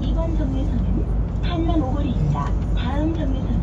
이번 정류소는 한남 오거리입니다. 다음 정류소는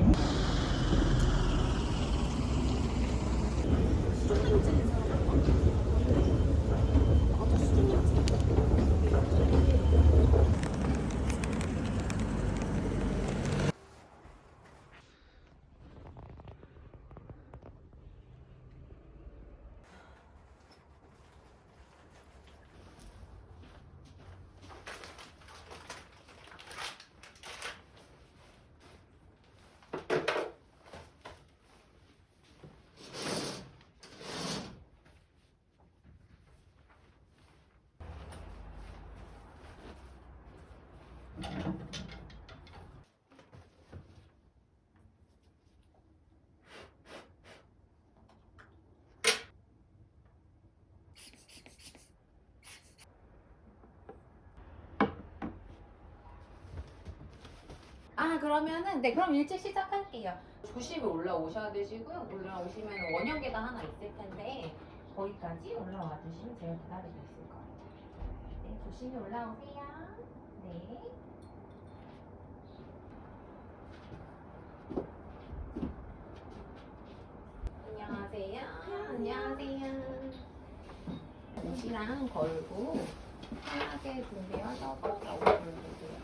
그러면은 네 그럼 일찍 시작할게요. 조심히 올라오셔야 되시고요. 올라오시면 원형 계단 하나 있을 텐데 거기까지 올라와 주시면 제가 기다리고 있을 거예요. 네, 조심히 올라오세요. 네. 안녕하세요. 안녕하세요. 옷이랑 걸고 편하게 준비하셔서 나오셔주세요.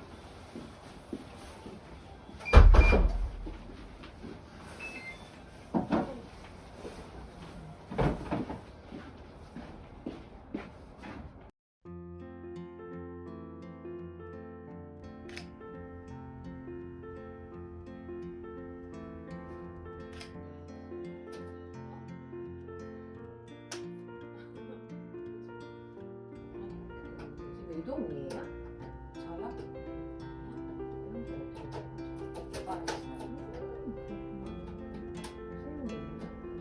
외동이에요? 저요?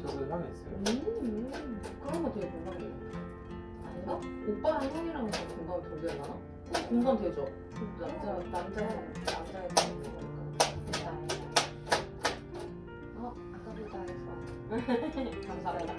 저도 형이 있어요. 그런 거 되게 공감돼요. 아닌가? 오빠랑 형이랑 더 공감이 덜 되나? 공감 되죠? 남자의 거니까. 아까보다 했어. 감사합니다.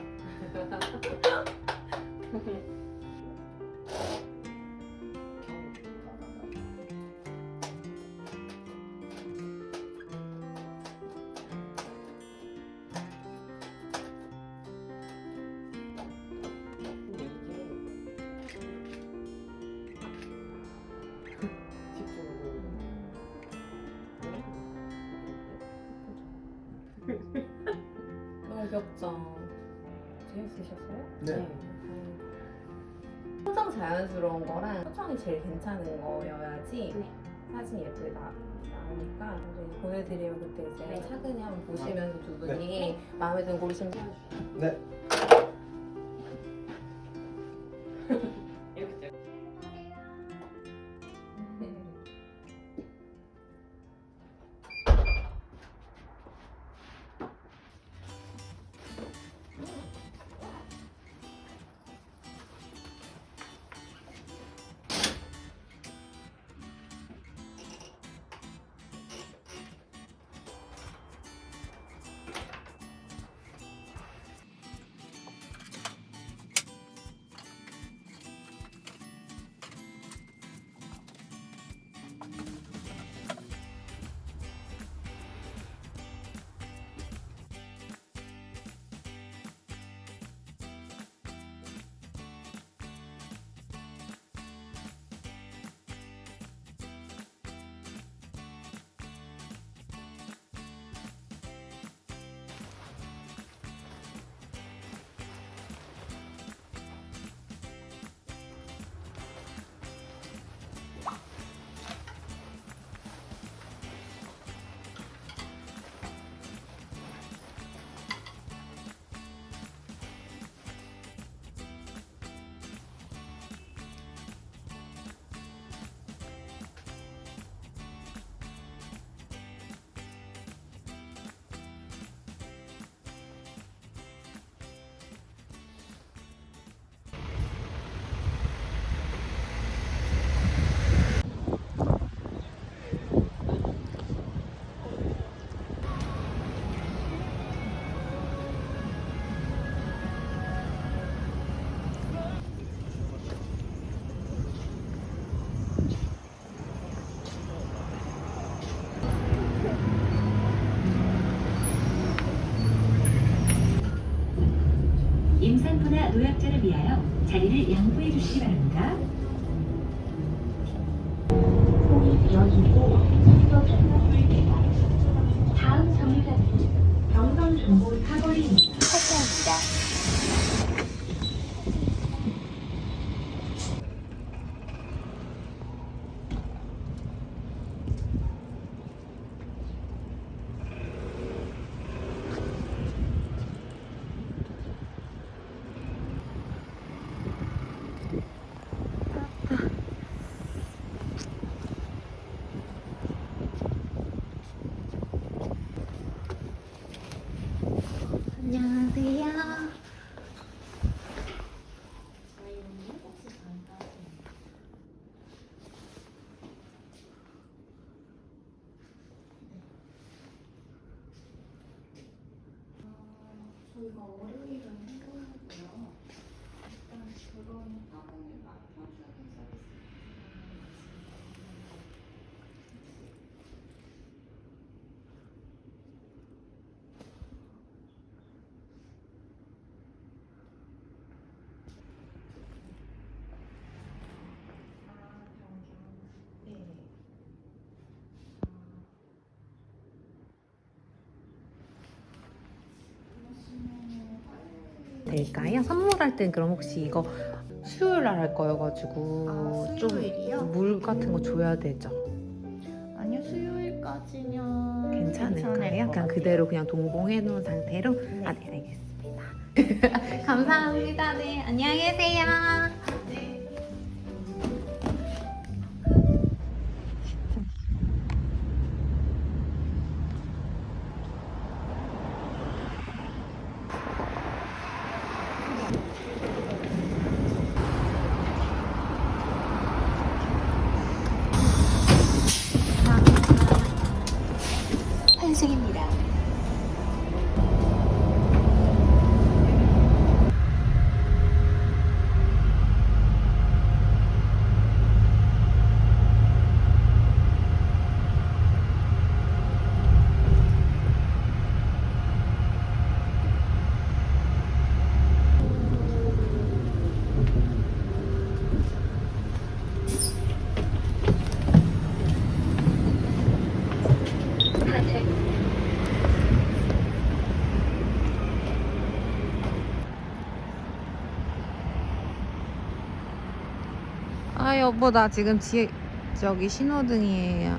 너무 귀엽죠? 재밌으셨어요? 네. 표정 자연스러운 거랑 표정이 제일 괜찮은 거여야지 사진이 예쁘게 나오니까 이제 보내드리면 그때 이제 차근히 한번 보시면서 두 분이 마음에 드는 고르시면 네. 보호자 노약자를 위하여 자리를 양보해 주시기 바랍니다. 문이 열리고 목적지가 보입니다. 다음 정류장은 경성중부 사거리입니다. 탈퇴합니다. 안녕하세요. 저희가 월요일은 해보고요. 일단 그런 학원을 맡겨주는 서비스. 될까요? 선물할 땐 그럼 혹시 이거 수요일 날 할 거여가지고 아, 좀 수요일이요? 물 같은 거 줘야 되죠? 아니요, 수요일까지면 괜찮을까요? 괜찮을 것 그냥 같아요. 그대로 그냥 동봉해 놓은 상태로? 네. 아, 네, 알겠습니다. 감사합니다. 네, 안녕히 계세요. 환승입니다. 아, 여보, 나 지금 저기 신호등이에요.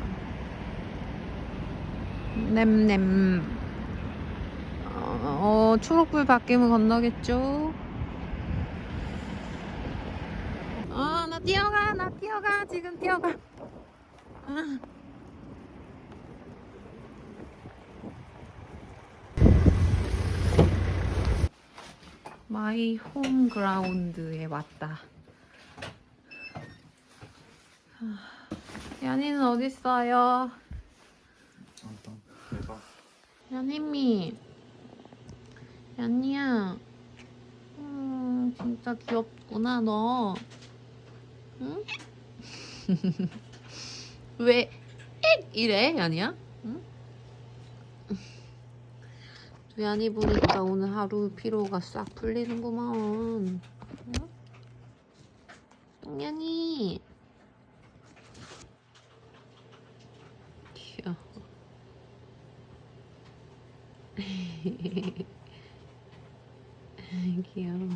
냄냄. 초록불 바뀌면 건너겠죠? 나 뛰어가, 지금 뛰어가. 아. 마이 홈 그라운드에 왔다. 연희는 어딨어요? 대박. 연희미. 연희야. 진짜 귀엽구나, 너. 응? 왜, 이래, 연희야? 응? 연희 보니까 오늘 하루 피로가 싹 풀리는구만. 응? 똥연이. 귀여워. 귀여워.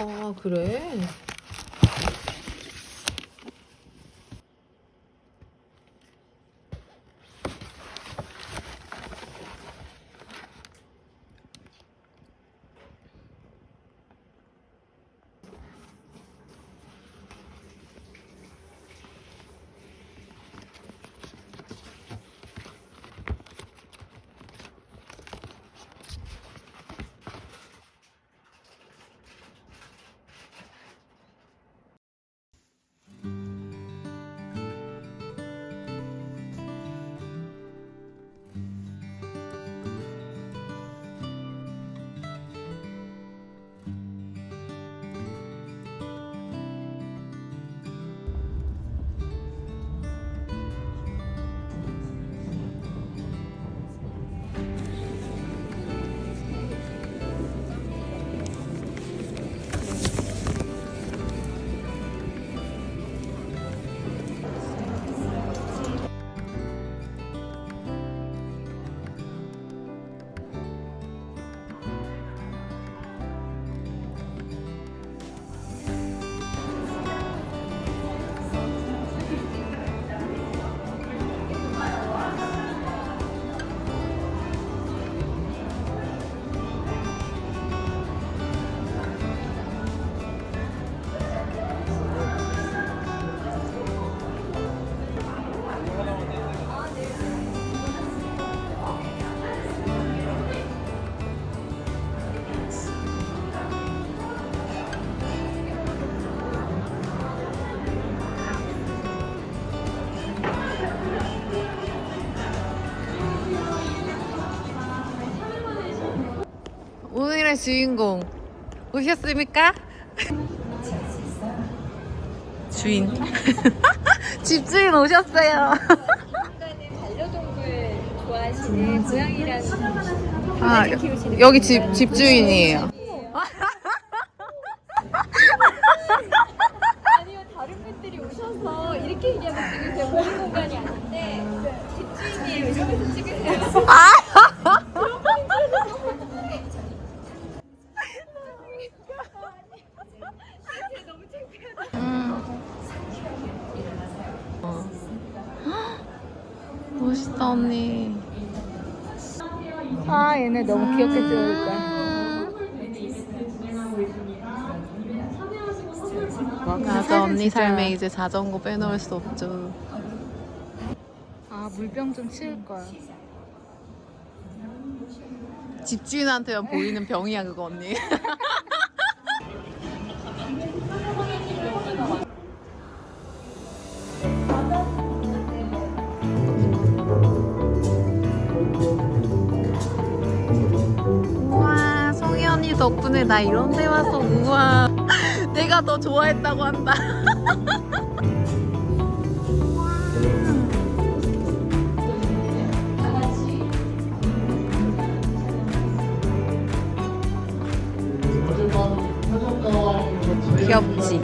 아, 그래? 오늘의 주인공 오셨습니까? 주인. 집주인 오셨어요. 반려동물 좋아하시는 고양이랑 아, 키우시는 여기 집주인이에요. 아니요 다른 분들이 오셔서 이렇게 얘기하면 찍으세요. 공유 공간이 아닌데 집주인이에요. 이러면서 찍으세요. 멋있다 언니. 아 얘네 너무 귀엽게 찍을 거야. 맞아 언니 삶에 이제 자전거 빼놓을 수 없죠. 아 물병 좀 치울 거야. 집주인한테만 보이는 병이야 그거 언니. 우와 송이 언니 덕분에 나 이런 데 와서 우와 내가 더 좋아했다고 한다. 귀엽지?